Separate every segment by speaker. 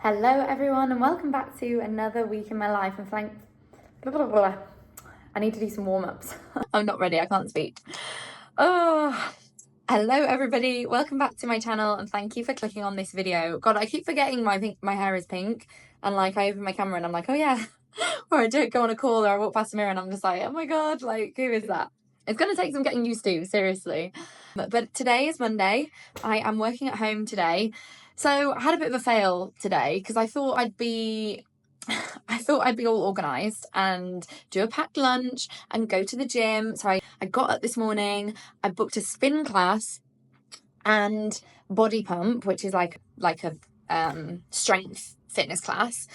Speaker 1: Hello everyone and welcome back to another week in my life and I need to do some warm-ups. I'm not ready, I can't speak. Oh, hello everybody, welcome back to my channel and thank you for clicking on this video. God, I keep forgetting my hair is pink and like I open my camera and I'm like, oh yeah, or I don't go on a call or I walk past the mirror and I'm just like, oh my God, like who is that? It's going to take some getting used to, seriously. But today is Monday. I am working at home today. So I had a bit of a fail today because I thought I'd be all organised and do a packed lunch and go to the gym. So I got up this morning, I booked a spin class and body pump, which is like a strength fitness class.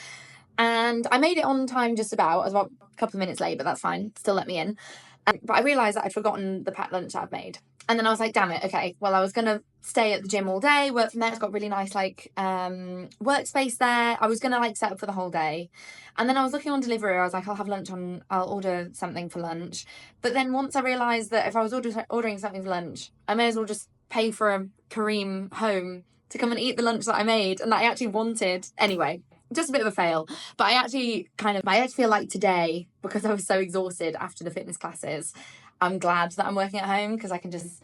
Speaker 1: And I made it on time just about. I was about a couple of minutes late, but that's fine. Still let me in. But I realised that I'd forgotten the packed lunch that I'd made. And then I was like, damn it, okay, well, I was going to stay at the gym all day, work from there. It's got really nice, workspace there. I was going to, set up for the whole day. And then I was looking on delivery. I was like, I'll order something for lunch. But then once I realised that if I was ordering something for lunch, I may as well just pay for a Kareem home to come and eat the lunch that I made and that I actually wanted. Anyway, just a bit of a fail. But I actually feel like today, because I was so exhausted after the fitness classes, I'm glad that I'm working at home because I can just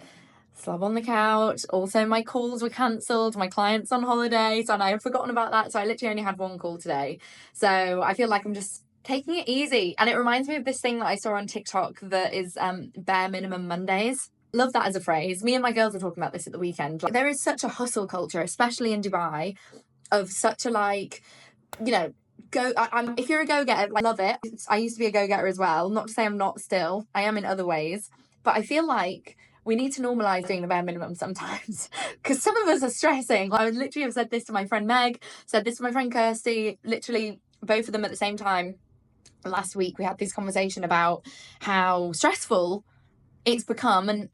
Speaker 1: slob on the couch. Also, my calls were cancelled. My client's on holiday, so I had forgotten about that. So I literally only had one call today. So I feel like I'm just taking it easy. And it reminds me of this thing that I saw on TikTok that is bare minimum Mondays. Love that as a phrase. Me and my girls were talking about this at the weekend. There is such a hustle culture, especially in Dubai, of such a if you're a go-getter, I love it. I used to be a go-getter as well. Not to say I'm not still. I am in other ways. But I feel like we need to normalise doing the bare minimum sometimes. Because some of us are stressing. I would literally have said this to my friend Meg, said this to my friend Kirsty, literally both of them at the same time. Last week we had this conversation about how stressful it's become, and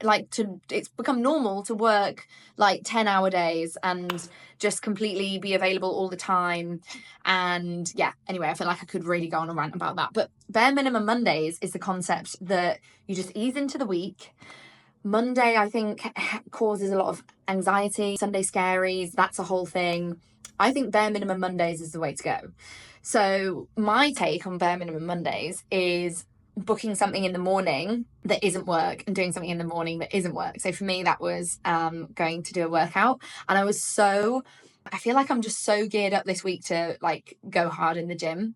Speaker 1: it's become normal to work 10-hour days and just completely be available all the time. And yeah, anyway, I feel like I could really go on a rant about that. But bare minimum Mondays is the concept that you just ease into the week. Monday, I think, causes a lot of anxiety. Sunday scaries, that's a whole thing. I think bare minimum Mondays is the way to go. So my take on bare minimum Mondays is booking something in the morning that isn't work and doing something in the morning that isn't work. So for me, that was going to do a workout. And I feel like I'm just so geared up this week to go hard in the gym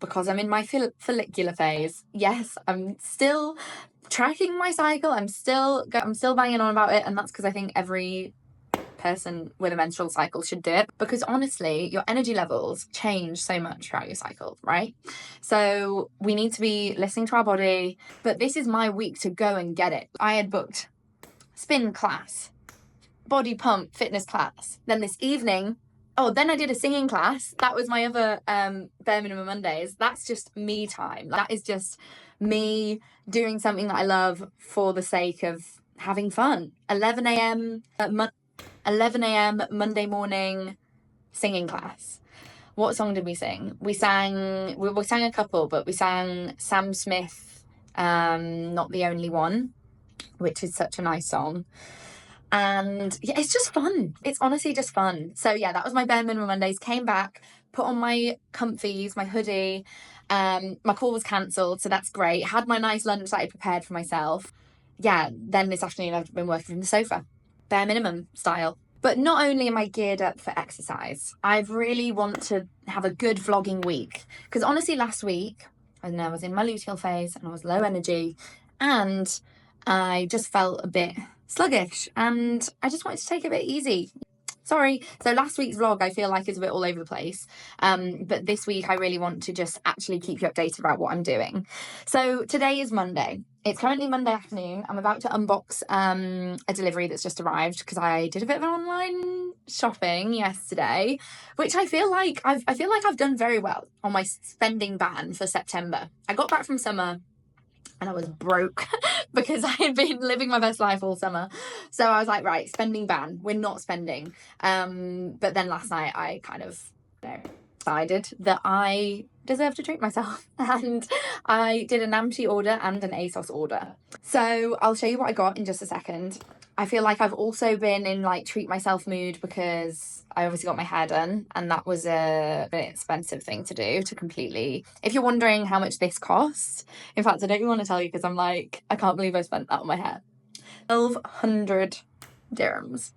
Speaker 1: because I'm in my follicular phase. Yes, I'm still tracking my cycle. I'm still banging on about it. And that's because I think every person with a menstrual cycle should do it, because honestly your energy levels change so much throughout your cycle, right? So we need to be listening to our body. But this is my week to go and get it. I had booked spin class, body pump fitness class, then this evening then I did a singing class. That was my other bare minimum Mondays. That's just me time. That is just me doing something that I love for the sake of having fun. 11 a.m. Monday morning singing class. What song did we sing? We sang a couple, but we sang Sam Smith, Not the Only One, which is such a nice song. And yeah, it's just fun. It's honestly just fun. So yeah, that was my bare minimum Mondays. Came back, put on my comfies, my hoodie. My call was cancelled, so that's great. Had my nice lunch that I prepared for myself. Yeah, then this afternoon I've been working from the sofa. Bare minimum style. But not only am I geared up for exercise, I really want to have a good vlogging week. Because honestly, last week, I was in my luteal phase and I was low energy and I just felt a bit sluggish and I just wanted to take it a bit easy. Sorry. So last week's vlog, I feel like is a bit all over the place. But this week, I really want to just actually keep you updated about what I'm doing. So today is Monday. It's currently Monday afternoon. I'm about to unbox a delivery that's just arrived because I did a bit of an online shopping yesterday, which I feel like I've done very well on my spending ban for September. I got back from summer and I was broke because I had been living my best life all summer. So I was like, right, spending ban, we're not spending. But then last night I kind of decided that I deserve to treat myself. And I did a Namchi order and an ASOS order. So I'll show you what I got in just a second. I feel like I've also been in like treat myself mood because I obviously got my hair done, and that was a very expensive thing to do to completely. If you're wondering how much this cost, in fact, I don't even want to tell you because I'm like, I can't believe I spent that on my hair. 1,200 dirhams.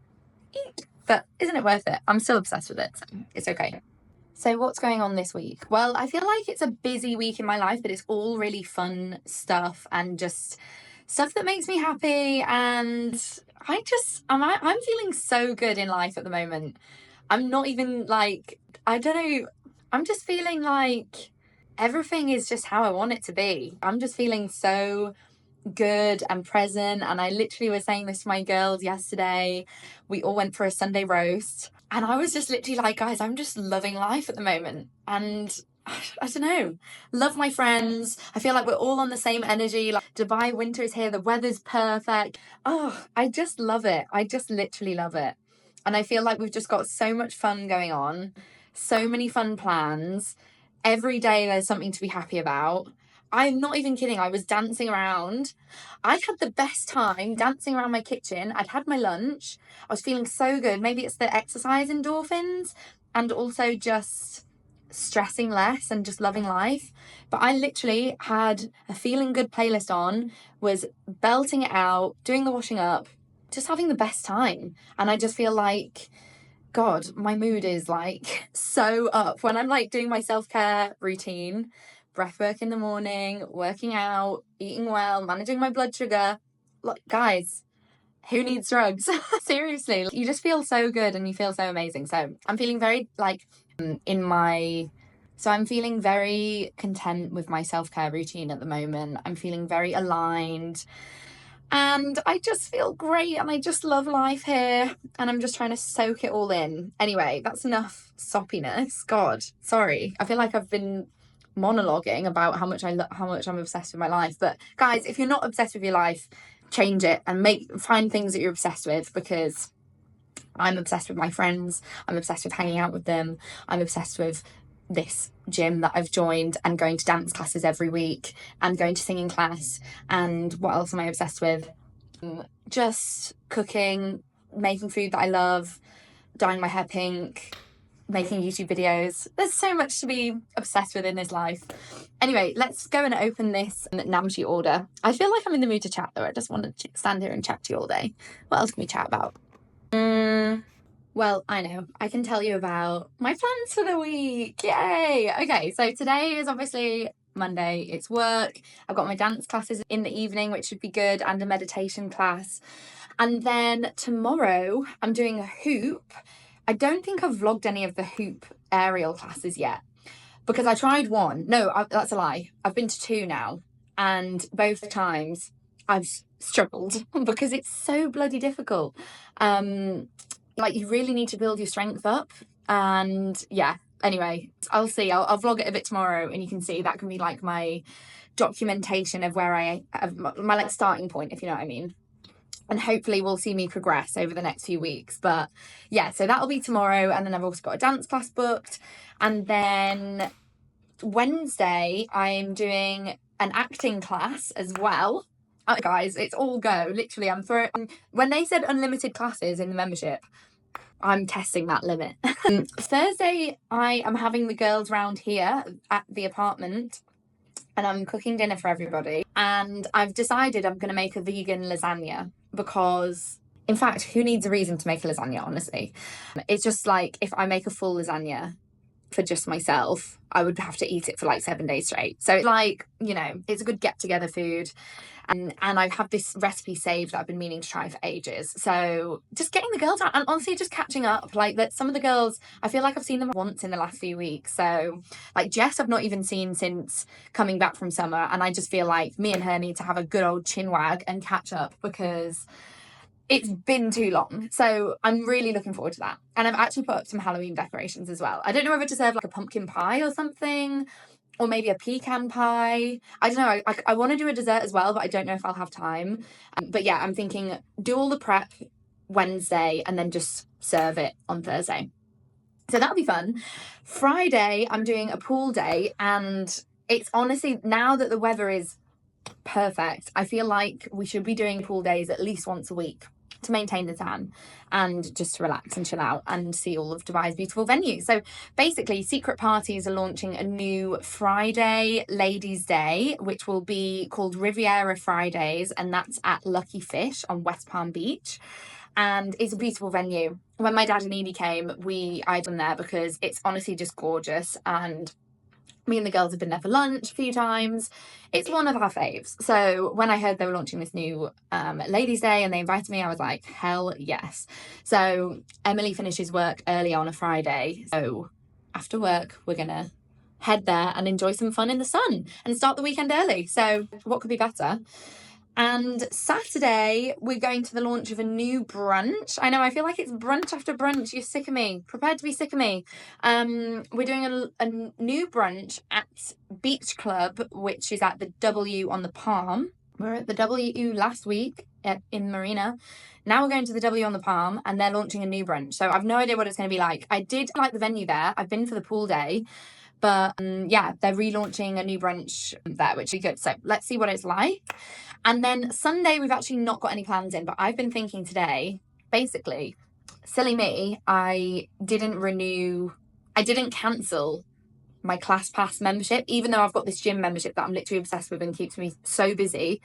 Speaker 1: But isn't it worth it? I'm still obsessed with it, so it's okay. So what's going on this week? Well, I feel like it's a busy week in my life, but it's all really fun stuff and just stuff that makes me happy. And I'm feeling so good in life at the moment. I'm not even like, I don't know, I'm just feeling like everything is just how I want it to be. I'm just feeling so good and present. And I literally was saying this to my girls yesterday. We all went for a Sunday roast, and I was just literally like, guys, I'm just loving life at the moment. And I don't know, love my friends. I feel like we're all on the same energy. Like, Dubai winter is here, the weather's perfect. Oh, I just love it. I just literally love it. And I feel like we've just got so much fun going on, so many fun plans. Every day there's something to be happy about. I'm not even kidding. I was dancing around. I had the best time dancing around my kitchen. I'd had my lunch. I was feeling so good. Maybe it's the exercise endorphins and also just stressing less and just loving life. But I literally had a feeling good playlist on, was belting it out, doing the washing up, just having the best time. And I just feel like, God, my mood is like so up when I'm like doing my self-care routine, breath work in the morning, working out, eating well, managing my blood sugar. Like, guys, who needs drugs? Seriously, you just feel so good and you feel so amazing. So I'm feeling very like I'm feeling very content with my self-care routine at the moment. I'm feeling very aligned. And I just feel great and I just love life here, and I'm just trying to soak it all in. Anyway, that's enough soppiness. God, sorry. I feel like I've been monologuing about how much I'm obsessed with my life. But guys, if you're not obsessed with your life, change it and find things that you're obsessed with, because I'm obsessed with my friends. I'm obsessed with hanging out with them. I'm obsessed with this gym that I've joined and going to dance classes every week and going to singing class. And what else am I obsessed with? Just cooking, making food that I love, dyeing my hair pink, making YouTube videos. There's so much to be obsessed with in this life. Anyway, let's go and open this Namshi order. I feel like I'm in the mood to chat though. I just want to stand here and chat to you all day. What else can we chat about? Well, I know. I can tell you about my plans for the week. Yay! Okay, so today is obviously Monday. It's work. I've got my dance classes in the evening, which should be good, and a meditation class. And then tomorrow I'm doing a hoop. I don't think I've vlogged any of the hoop aerial classes yet because I tried one. No, that's a lie. I've been to two now, and both times I've struggled because it's so bloody difficult. Like, you really need to build your strength up. And yeah, anyway, I'll see. I'll vlog it a bit tomorrow, and you can see that can be like my documentation of where I have my like starting point, if you know what I mean. And hopefully we'll see me progress over the next few weeks. But yeah, so that'll be tomorrow. And then I've also got a dance class booked. And then Wednesday, I'm doing an acting class as well. Guys, it's all go. Literally, when they said unlimited classes in the membership, I'm testing that limit. Thursday, I am having the girls round here at the apartment, and I'm cooking dinner for everybody. And I've decided I'm going to make a vegan lasagna because, in fact, who needs a reason to make a lasagna, honestly? It's just like, if I make a full lasagna for just myself, I would have to eat it for like 7 days straight. So it's like, you know, it's a good get together food. And I've had this recipe saved that I've been meaning to try for ages. So just getting the girls out and honestly just catching up. Like, that some of the girls, I feel like I've seen them once in the last few weeks. So like Jess, I've not even seen since coming back from summer. And I just feel like me and her need to have a good old chin wag and catch up because it's been too long. So I'm really looking forward to that. And I've actually put up some Halloween decorations as well. I don't know whether to serve like a pumpkin pie or something, or maybe a pecan pie. I don't know. I want to do a dessert as well, but I don't know if I'll have time. But yeah, I'm thinking do all the prep Wednesday and then just serve it on Thursday. So that'll be fun. Friday, I'm doing a pool day, and it's honestly, now that the weather is perfect, I feel like we should be doing pool days at least once a week. to maintain the tan and just to relax and chill out and see all of Dubai's beautiful venues. So basically, Secret Parties are launching a new Friday Ladies' Day, which will be called Riviera Fridays, and that's at Lucky Fish on West Palm Beach. And it's a beautiful venue. When my dad and Edie came, I'd been there because it's honestly just gorgeous, and me and the girls have been there for lunch a few times. It's one of our faves. So when I heard they were launching this new Ladies' Day and they invited me, I was like, hell yes. So Emily finishes work early on a Friday. So after work, we're going to head there and enjoy some fun in the sun and start the weekend early. So what could be better? And Saturday, we're going to the launch of a new brunch. I know, I feel like it's brunch after brunch. You're sick of me. Prepared to be sick of me. We're doing a new brunch at Beach Club, which is at the W on the Palm. We were at the W last week in Marina. Now we're going to the W on the Palm, and they're launching a new brunch. So I've no idea what it's going to be like. I did like the venue there. I've been for the pool day. But yeah, they're relaunching a new brunch there, which is good. So let's see what it's like. And then Sunday, we've actually not got any plans in, but I've been thinking today, basically, silly me, I didn't cancel my ClassPass membership, even though I've got this gym membership that I'm literally obsessed with and keeps me so busy.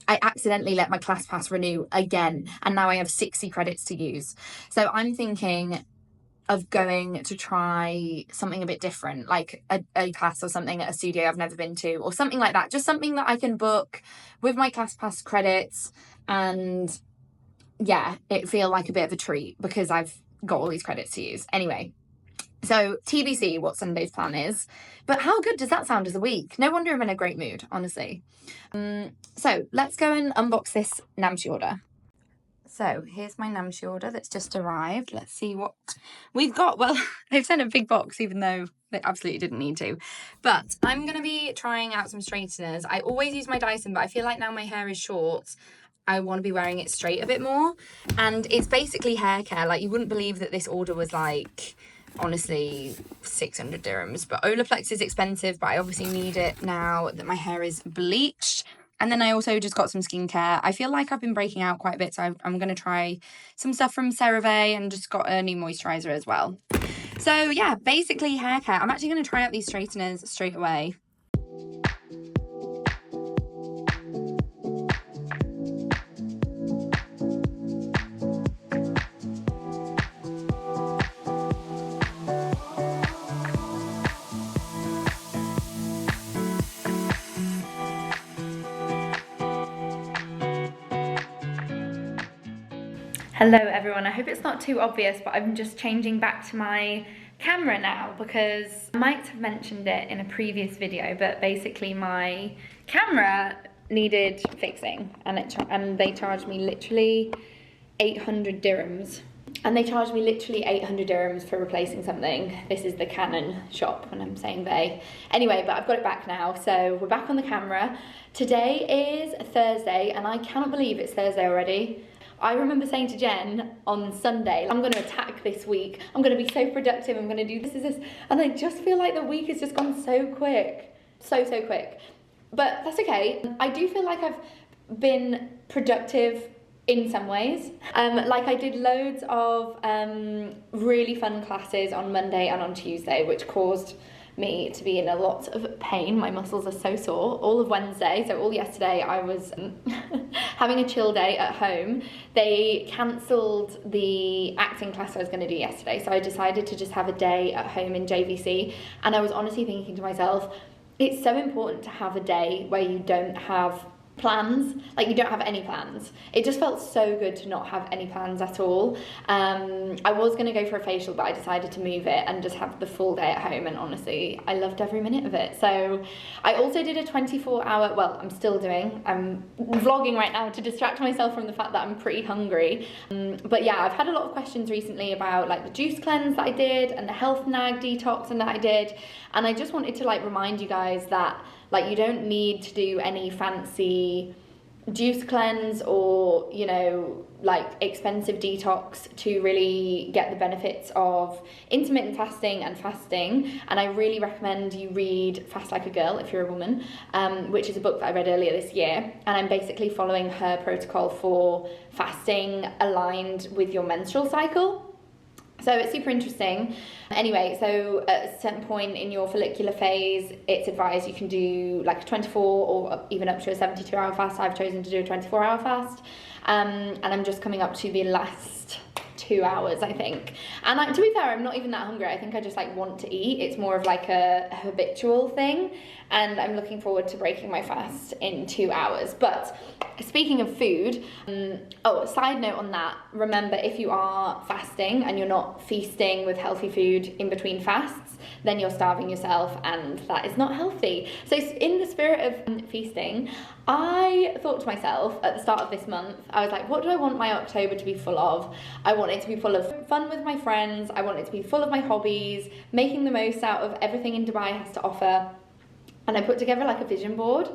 Speaker 1: I accidentally let my ClassPass renew again, and now I have 60 credits to use. So I'm thinking of going to try something a bit different, like a class or something at a studio I've never been to, or something like that. Just something that I can book with my ClassPass credits, and yeah, it feel like a bit of a treat because I've got all these credits to use. Anyway, so TBC what Sunday's plan is. But how good does that sound as a week? No wonder I'm in a great mood, honestly. So let's go and unbox this Namshi order. So here's my Namshi order that's just arrived. Let's see what we've got. Well, they've sent a big box, even though they absolutely didn't need to. But I'm going to be trying out some straighteners. I always use my Dyson, but I feel like now my hair is short, I want to be wearing it straight a bit more. And it's basically hair care. Like, you wouldn't believe that this order was like, honestly, 600 dirhams. But Olaplex is expensive, but I obviously need it now that my hair is bleached. And then I also just got some skincare. I feel like I've been breaking out quite a bit, so I'm going to try some stuff from CeraVe, and just got a new moisturiser as well. So yeah, basically hair care. I'm actually going to try out these straighteners straight away. Hello everyone, I hope it's not too obvious, but I'm just changing back to my camera now because I might have mentioned it in a previous video, but basically my camera needed fixing, and they charged me literally 800 dirhams. And they charged me literally 800 dirhams for replacing something. This is the Canon shop when I'm saying they. Anyway, but I've got it back now, so we're back on the camera. Today is Thursday, and I cannot believe it's Thursday already. I remember saying to Jen on Sunday, I'm going to attack this week. I'm going to be so productive. I'm going to do this. And I just feel like the week has just gone so quick. So quick. But that's okay. I do feel like I've been productive in some ways. Like I did loads of really fun classes on Monday and on Tuesday, which caused me to be in a lot of pain. My muscles are so sore. All of Wednesday, so all yesterday, I was having a chill day at home. They cancelled the acting class I was going to do yesterday, so I decided to just have a day at home in JVC. And I was honestly thinking to myself, it's so important to have a day where you don't have plans, like you don't have any plans. It just felt so good to not have any plans at all. I was going to go for a facial, but I decided to move it and just have the full day at home, and honestly I loved every minute of it. So I also did a 24-hour, well, I'm vlogging right now to distract myself from the fact that I'm pretty hungry, but yeah, I've had a lot of questions recently about like the juice cleanse that I did and the health nag detox and that I did, and I just wanted to like remind you guys that like you don't need to do any fancy juice cleanse or, you know, like expensive detox to really get the benefits of intermittent fasting and fasting. And I really recommend you read Fast Like a Girl if you're a woman, which is a book that I read earlier this year, and I'm basically following her protocol for fasting aligned with your menstrual cycle. So it's super interesting. Anyway, so at a certain point in your follicular phase, it's advised you can do like a 24 or even up to a 72-hour fast. I've chosen to do a 24-hour fast. And I'm just coming up to the last 2 hours, I think. And to be fair, I'm not even that hungry. I think I just like want to eat. It's more of like a habitual thing. And I'm looking forward to breaking my fast in 2 hours. But speaking of food, side note on that, remember if you are fasting and you're not feasting with healthy food in between fasts, then you're starving yourself and that is not healthy. So in the spirit of feasting, I thought to myself at the start of this month, I was like, what do I want my October to be full of? I want it to be full of fun with my friends. I want it to be full of my hobbies, making the most out of everything in Dubai has to offer. And I put together like a vision board,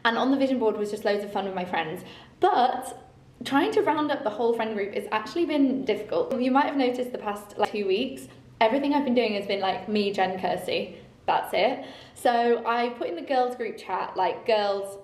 Speaker 1: and on the vision board was just loads of fun with my friends. But trying to round up the whole friend group has actually been difficult. You might have noticed the past like 2 weeks, everything I've been doing has been like me, Jen, Kirsty, that's it. So I put in the girls group chat, like, girls,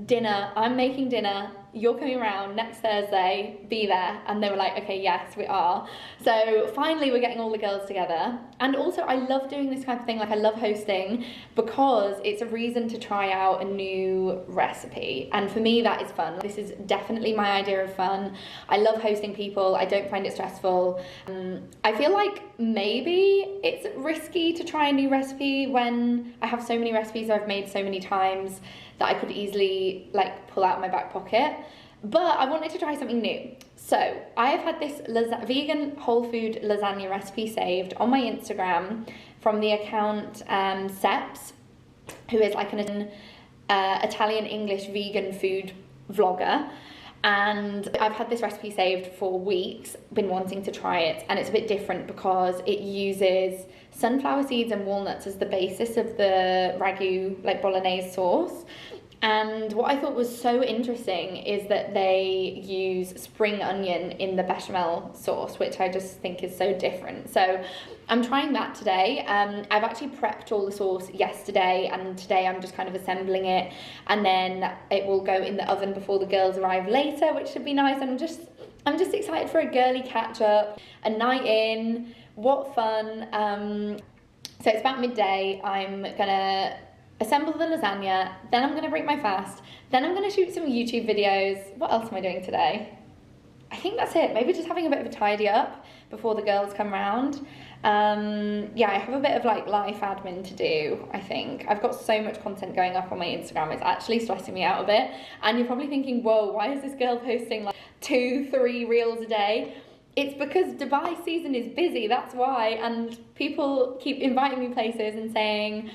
Speaker 1: dinner, I'm making dinner, you're coming around next Thursday, be there. And they were like, okay, yes, we are. So finally we're getting all the girls together. And also I love doing this kind of thing, like I love hosting because it's a reason to try out a new recipe. And for me, that is fun. This is definitely my idea of fun. I love hosting people. I don't find it stressful. I feel like maybe it's risky to try a new recipe when I have so many recipes I've made so many times that I could easily like pull out of my back pocket, but I wanted to try something new. So I have had this vegan whole food lasagna recipe saved on my Instagram from the account 𝐃𝐈𝐒𝐂𝐋𝐀𝐈𝐌𝐄𝐑, who is like an Italian English vegan food vlogger. And I've had this recipe saved for weeks, been wanting to try it, and it's a bit different because it uses sunflower seeds and walnuts as the basis of the ragu, like bolognese sauce. And what I thought was so interesting is that they use spring onion in the bechamel sauce, which I just think is so different. So I'm trying that today. I've actually prepped all the sauce yesterday, and today I'm just kind of assembling it, and then it will go in the oven before the girls arrive later, which should be nice. I'm just excited for a girly catch up, a night in. What fun. So it's about midday. I'm gonna assemble the lasagna, then I'm gonna break my fast, then I'm gonna shoot some YouTube videos. What else am I doing today? I think that's it. Maybe just having a bit of a tidy up before the girls come round. Yeah, I have a bit of like life admin to do, I think. I've got so much content going up on my Instagram, it's actually stressing me out a bit. And you're probably thinking, whoa, why is this girl posting like 2-3 reels a day? It's because Dubai season is busy, that's why. And people keep inviting me places and saying,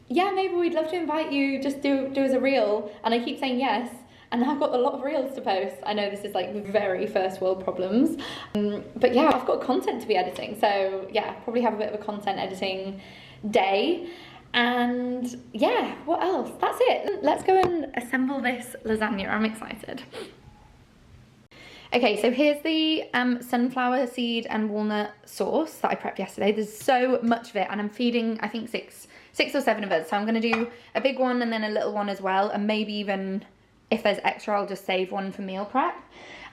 Speaker 1: yeah, maybe we'd love to invite you, just do as a reel. And I keep saying yes, and now I've got a lot of reels to post. I know this is like very first world problems, but yeah, I've got content to be editing. So yeah, probably have a bit of a content editing day. And yeah, what else? That's it. Let's go and assemble this lasagna. I'm excited. Okay, so here's the sunflower seed and walnut sauce that I prepped yesterday. There's so much of it, and I'm feeding, I think, six or seven of us. So I'm gonna do a big one and then a little one as well, and maybe even if there's extra, I'll just save one for meal prep.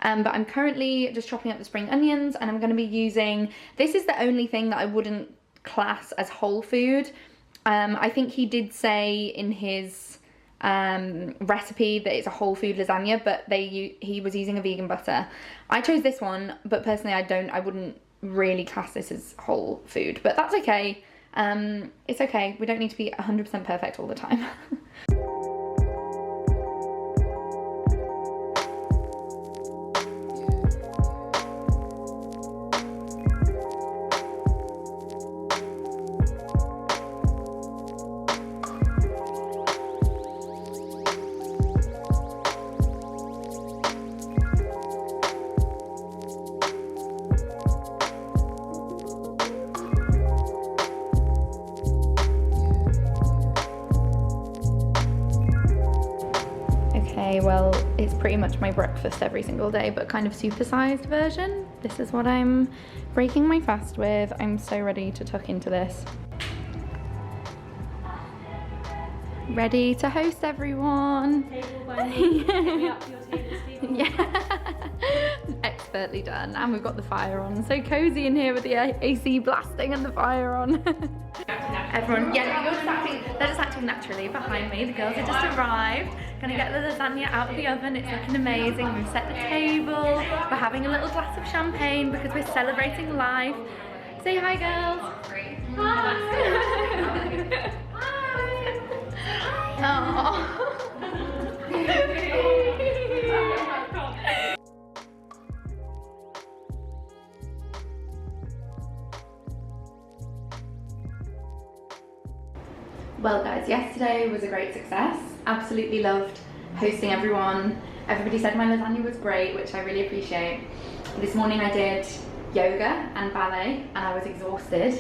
Speaker 1: But I'm currently just chopping up the spring onions, and I'm gonna be using, this is the only thing that I wouldn't class as whole food. I think he did say in his recipe that it's a whole food lasagna, but he was using a vegan butter. I chose this one, but personally I wouldn't really class this as whole food, but that's okay. It's okay, we don't need to be 100% perfect all the time. Well, is pretty much my breakfast every single day, but kind of supersized version. This is what I'm breaking my fast with. I'm so ready to tuck into this. Ready to host everyone.
Speaker 2: Table by me. Get me up to your table, Steve.
Speaker 1: Yeah. Expertly done. And we've got the fire on. So cozy in here with the AC blasting and the fire on. Everyone, yeah, they're just acting naturally behind me. The girls have just arrived. Gonna get the lasagna out of the oven. It's looking amazing. We've set the table. We're having a little glass of champagne because we're celebrating life. Say hi, girls. Hi. Aww. Well guys, yesterday was a great success. Absolutely loved hosting everyone. Everybody said my lasagna was great, which I really appreciate. This morning I did yoga and ballet and I was exhausted,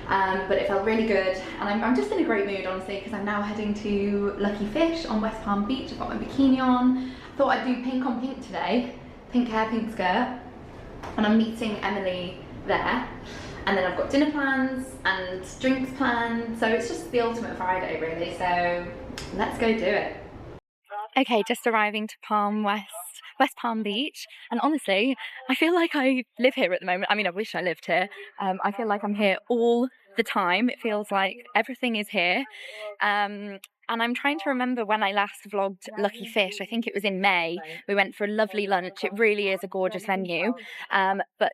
Speaker 1: but it felt really good. And I'm just in a great mood, honestly, because I'm now heading to Lucky Fish on West Palm Beach. I've got my bikini on. Thought I'd do pink on pink today. Pink hair, pink skirt. And I'm meeting Emily there. And then I've got dinner plans and drinks planned, so it's just the ultimate Friday really, so let's go do it. Okay, just arriving to West Palm Beach, and honestly, I feel like I live here at the moment. I mean, I wish I lived here. I feel like I'm here all the time. It feels like everything is here. And I'm trying to remember when I last vlogged Lucky Fish. I think it was in May. We went for a lovely lunch. It really is a gorgeous venue, but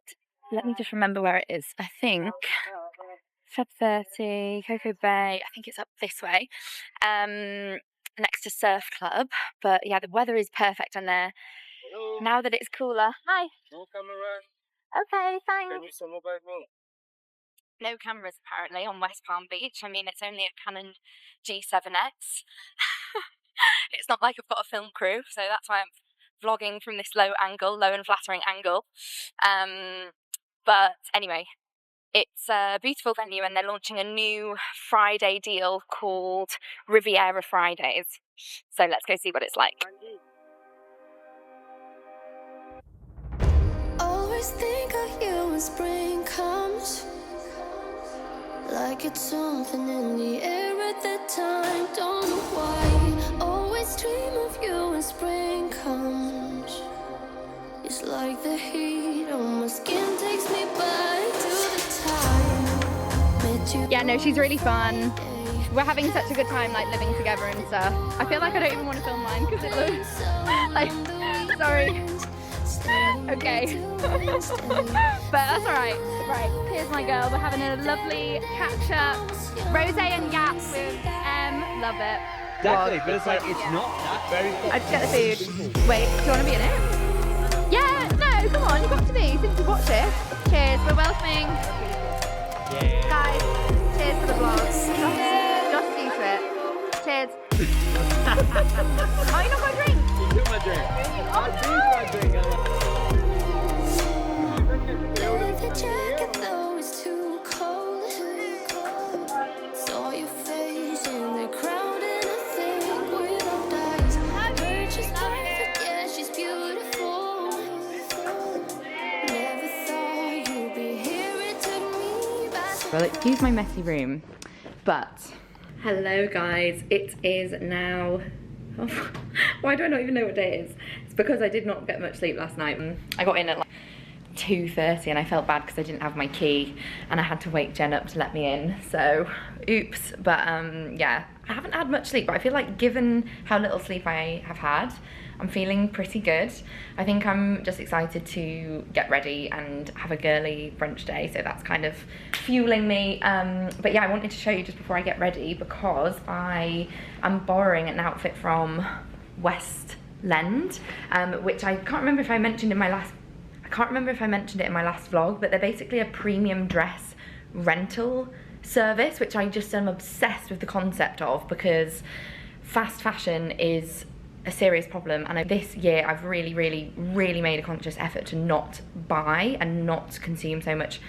Speaker 1: let me just remember where it is. I think Feb 30, Cocoa Bay. I think it's up this way, next to Surf Club. But yeah, the weather is perfect on there. Hello. Now that it's cooler. Hi.
Speaker 3: No camera.
Speaker 1: Okay, thanks.
Speaker 3: Can you use some mobile phone?
Speaker 1: No cameras apparently on West Palm Beach. I mean, it's only a Canon G7X. It's not like I've got a film crew, so that's why I'm vlogging from this low and flattering angle. But anyway, it's a beautiful venue and they're launching a new Friday deal called Riviera Fridays. So let's go see what it's like.
Speaker 4: Always think of you when spring comes, like it's something in the air at that time. Don't know why. Always dream of you when spring comes. It's like the heat on my skin takes me back to the time met you.
Speaker 1: Yeah, no, she's really fun. We're having such a good time, like living together and stuff. I feel like I don't even want to film mine because it looks like, sorry. Okay. But that's alright. Right, here's my girl. We're having a lovely catch up. Rosé and Yap with love it.
Speaker 5: Exactly, but it's like, it's not that very cool.
Speaker 1: I just get the food. Wait, do you want to be in it? Yeah, no, come on, you've got to be, since you watch it. Cheers, we're welcoming.
Speaker 5: Yeah.
Speaker 1: Guys, cheers for the vlog. Just do to it. Cheers. Oh, you not got a drink?
Speaker 5: You took my drink.
Speaker 1: Oh, no.
Speaker 5: My drink.
Speaker 4: The jacket though is too cold. Saw your face in the crowd and I think we're all dies. Her she's perfect, yeah, she's beautiful. Never thought you'd be here, it took me back.
Speaker 1: Well, excuse my messy room, but hello guys, it is now, oh, why do I not even know what day it is? It's because I did not get much sleep last night. I got in at like 2:30 and I felt bad because I didn't have my key and I had to wake Jen up to let me in, so oops. But yeah, I haven't had much sleep, but I feel like given how little sleep I have had, I'm feeling pretty good. I think I'm just excited to get ready and have a girly brunch day, so that's kind of fueling me. But yeah, I wanted to show you just before I get ready because I am borrowing an outfit from Westlend, which I can't remember if I mentioned in my last vlog, but they're basically a premium dress rental service, which I just am obsessed with the concept of because fast fashion is a serious problem, and this year I've really made a conscious effort to not buy and not consume so much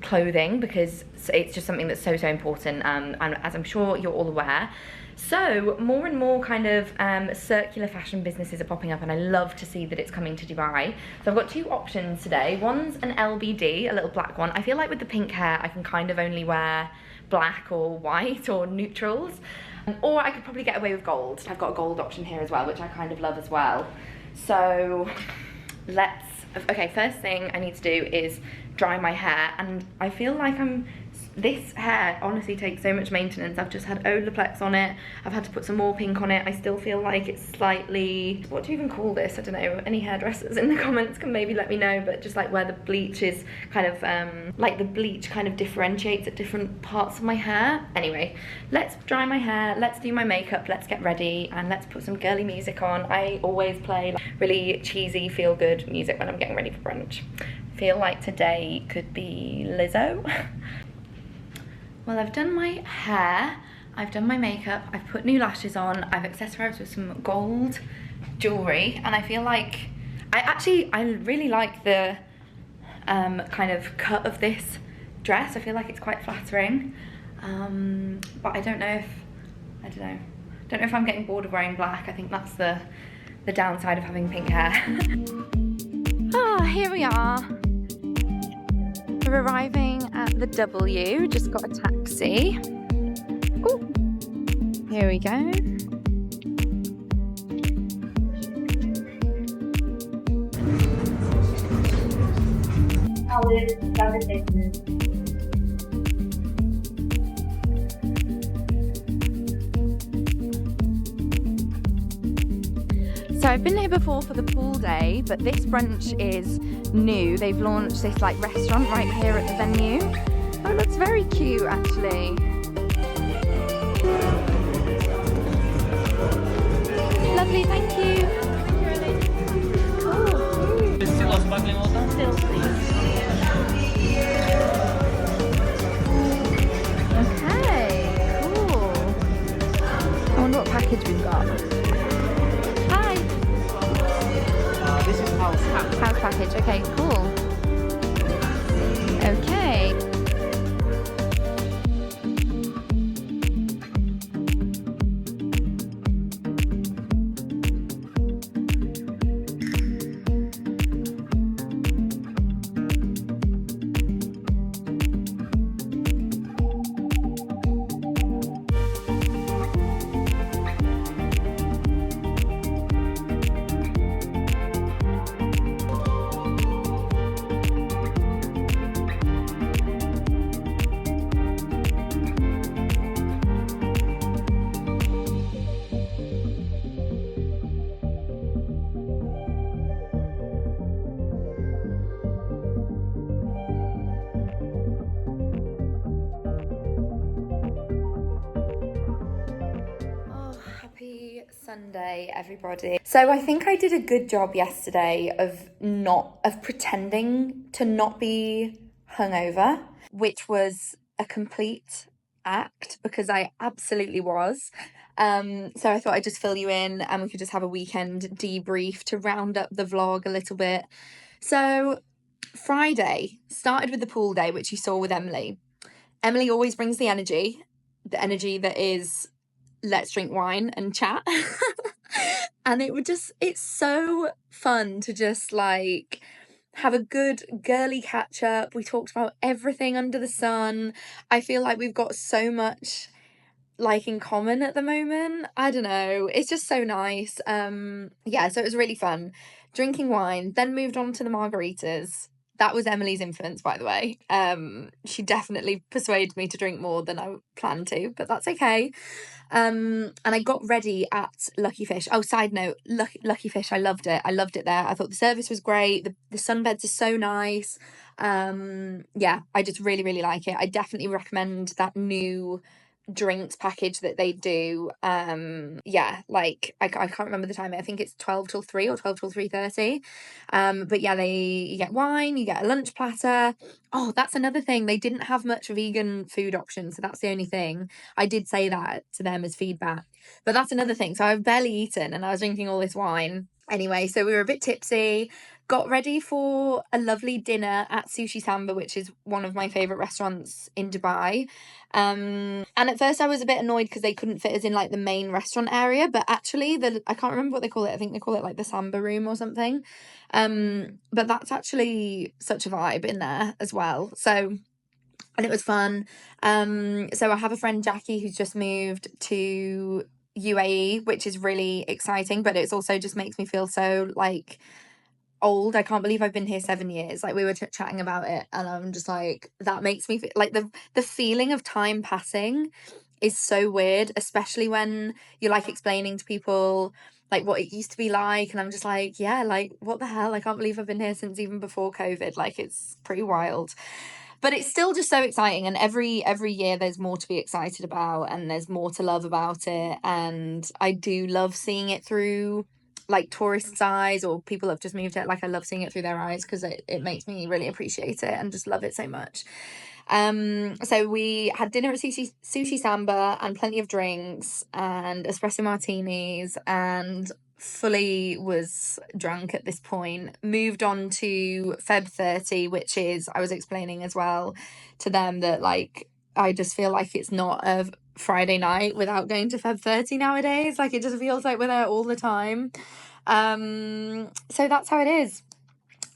Speaker 1: clothing because it's just something that's so important, and as I'm sure you're all aware. So more and more kind of circular fashion businesses are popping up, and I love to see that it's coming to Dubai. So I've got two options today. One's an LBD, a little black one. I feel like with the pink hair I can kind of only wear black or white or neutrals, or I could probably get away with gold. I've got a gold option here as well, which I kind of love as well. So okay, first thing I need to do is dry my hair, and I feel like this hair honestly takes so much maintenance. I've just had Olaplex on it, I've had to put some more pink on it. I still feel like it's slightly, what do you even call this? I don't know, any hairdressers in the comments can maybe let me know, but just like where the bleach is kind of, like the bleach kind of differentiates at different parts of my hair. Anyway, let's dry my hair, let's do my makeup, let's get ready, and let's put some girly music on. I always play like really cheesy, feel-good music when I'm getting ready for brunch. I feel like today could be Lizzo. Well, I've done my hair, I've done my makeup, I've put new lashes on, I've accessorized with some gold jewellery, and I feel like, I really like the kind of cut of this dress. I feel like it's quite flattering, but I don't know if I'm getting bored of wearing black. I think that's the downside of having pink hair. Ah, here we are. We're arriving at the W, just got a taxi. Ooh, here we go. So I've been here before for the pool day, but this brunch is new. They've launched this like restaurant right here at the venue. Oh, it looks very cute actually. Lovely, thank you. Cool.
Speaker 5: Still sparkling water?
Speaker 1: Still, please. Okay, cool. I wonder what package we've got.
Speaker 5: This is house
Speaker 1: Package, okay, cool. Okay. Sunday, everybody. So I think I did a good job yesterday of pretending to not be hungover, which was a complete act because I absolutely was. So I thought I'd just fill you in and we could just have a weekend debrief to round up the vlog a little bit. So Friday started with the pool day, which you saw with Emily. Emily always brings the energy that is let's drink wine and chat. And it's so fun to just like have a good girly catch up. We talked about everything under the sun. I feel like we've got so much like in common at the moment. I don't know, it's just so nice. Yeah, so it was really fun drinking wine, then moved on to the margaritas. That was Emily's influence, by the way. She definitely persuaded me to drink more than I planned to, but that's okay. And I got ready at Lucky Fish. Oh, side note, Lucky Fish, I loved it. I loved it there. I thought the service was great. The sunbeds are so nice. Yeah, I just really, really like it. I definitely recommend that new drinks package that they do. Yeah, like I can't remember the time. I think it's 12 till 3 or 12 till 3:30. But yeah, you get wine, you get a lunch platter. Oh, that's another thing, they didn't have much vegan food options, so that's the only thing. I did say that to them as feedback, but that's another thing. So I've barely eaten and I was drinking all this wine anyway. So we were a bit tipsy, got ready for a lovely dinner at Sushi Samba, which is one of my favourite restaurants in Dubai. And at first I was a bit annoyed because they couldn't fit us in like the main restaurant area, but actually I can't remember what they call it. I think they call it like the Samba room or something. But that's actually such a vibe in there as well. So, and it was fun. So I have a friend, Jackie, who's just moved to UAE, which is really exciting, but it's also just makes me feel so like old. I can't believe I've been here 7 years. Like we were chatting about it, and I'm just like, that makes me feel like the feeling of time passing is so weird, especially when you're like explaining to people like what it used to be like, and I'm just like, yeah, like what the hell, I can't believe I've been here since even before COVID. Like it's pretty wild, but it's still just so exciting, and every year there's more to be excited about and there's more to love about it, and I do love seeing it through like tourists' eyes, or people have just moved it. Like I love seeing it through their eyes because it makes me really appreciate it and just love it so much. So we had dinner at Sushi Samba and plenty of drinks and espresso martinis, and fully was drunk at this point. Moved on to Feb 30, which is, I was explaining as well to them that like I just feel like it's not a Friday night without going to Feb 30 nowadays. Like it just feels like we're there all the time. So that's how it is.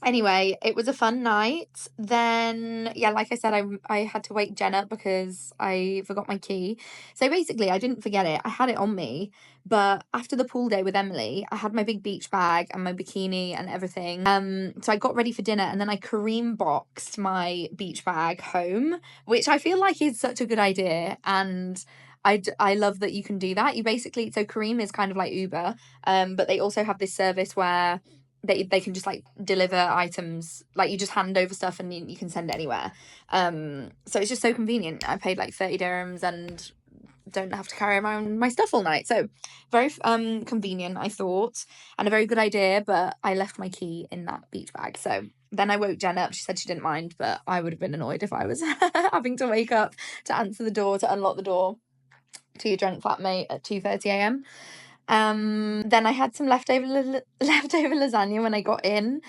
Speaker 1: Anyway, it was a fun night. Then, yeah, like I said, I had to wake Jen up because I forgot my key. So basically, I didn't forget it. I had it on me. But after the pool day with Emily, I had my big beach bag and my bikini and everything. So I got ready for dinner, and then I Kareem boxed my beach bag home, which I feel like is such a good idea. And I love that you can do that. You basically, so Kareem is kind of like Uber, but they also have this service where they can just like deliver items, like you just hand over stuff and you can send it anywhere. So it's just so convenient. I paid like 30 dirhams and don't have to carry around my stuff all night. So very convenient, I thought, and a very good idea, but I left my key in that beach bag. So then I woke Jen up. She said she didn't mind, but I would have been annoyed if I was having to wake up to answer the door, to unlock the door to your drunk flatmate at 2:30 a.m. Then I had some leftover lasagna when I got in,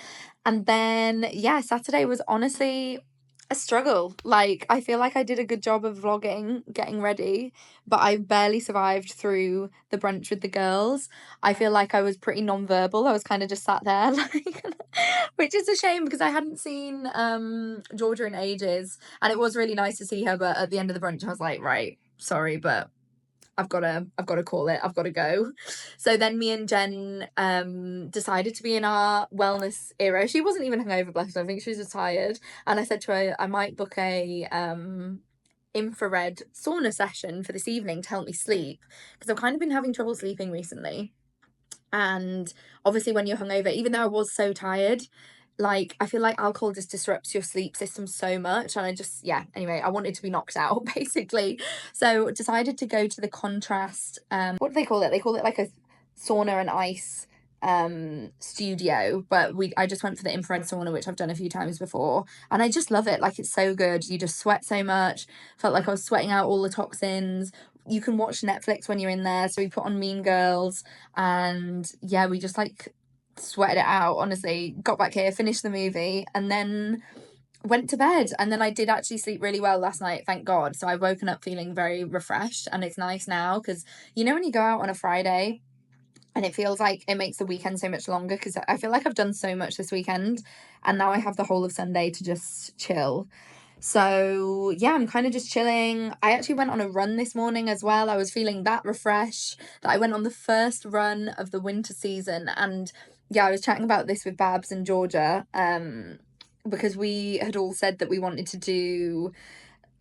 Speaker 1: and then yeah, Saturday was honestly a struggle. Like I feel like I did a good job of vlogging, getting ready, but I barely survived through the brunch with the girls. I feel like I was pretty non-verbal. I was kind of just sat there, like, which is a shame because I hadn't seen Georgia in ages, and it was really nice to see her. But at the end of the brunch, I was like, right, sorry, but I've got to call it. I've got to go. So then me and Jen decided to be in our wellness era. She wasn't even hungover, bless her. I think she was just tired. And I said to her, I might book a infrared sauna session for this evening to help me sleep, because I've kind of been having trouble sleeping recently. And obviously when you're hungover, even though I was so tired, like I feel like alcohol just disrupts your sleep system so much, and I just, yeah, anyway, I wanted to be knocked out basically. So decided to go to the contrast, what do they call it? They call it like a sauna and ice studio, but I just went for the infrared sauna, which I've done a few times before, and I just love it. Like it's so good. You just sweat so much. Felt like I was sweating out all the toxins. You can watch Netflix when you're in there, so we put on Mean Girls, and yeah, we just like sweated it out, honestly. Got back here, finished the movie, and then went to bed. And then I did actually sleep really well last night, thank God. So I've woken up feeling very refreshed, and it's nice now because you know when you go out on a Friday and it feels like it makes the weekend so much longer, because I feel like I've done so much this weekend and now I have the whole of Sunday to just chill. So yeah, I'm kind of just chilling. I actually went on a run this morning as well. I was feeling that refreshed that I went on the first run of the winter season. And yeah, I was chatting about this with Babs and Georgia, because we had all said that we wanted to do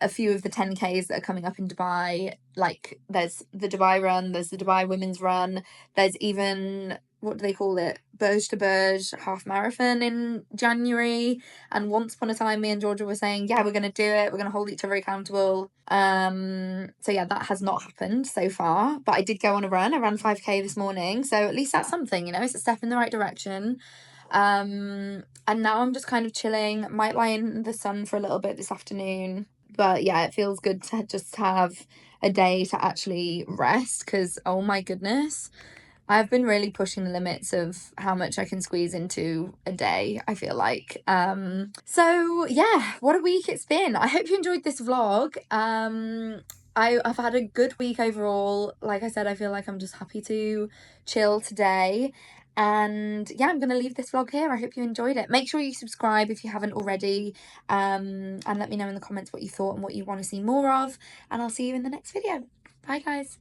Speaker 1: a few of the 10Ks that are coming up in Dubai. Like there's the Dubai run, there's the Dubai women's run, there's even, what do they call it, Burj to Burj half marathon in January. And once upon a time me and Georgia were saying, yeah, we're going to do it, we're going to hold each other accountable. So yeah, that has not happened so far, but I did go on a run. I ran 5K this morning, so at least that's something, you know, it's a step in the right direction. And now I'm just kind of chilling. Might lie in the sun for a little bit this afternoon, but yeah, it feels good to just have a day to actually rest, because oh my goodness, I've been really pushing the limits of how much I can squeeze into a day, I feel like. So yeah, what a week it's been. I hope you enjoyed this vlog. I've had a good week overall. Like I said, I feel like I'm just happy to chill today. And yeah, I'm going to leave this vlog here. I hope you enjoyed it. Make sure you subscribe if you haven't already. And let me know in the comments what you thought and what you want to see more of. And I'll see you in the next video. Bye, guys.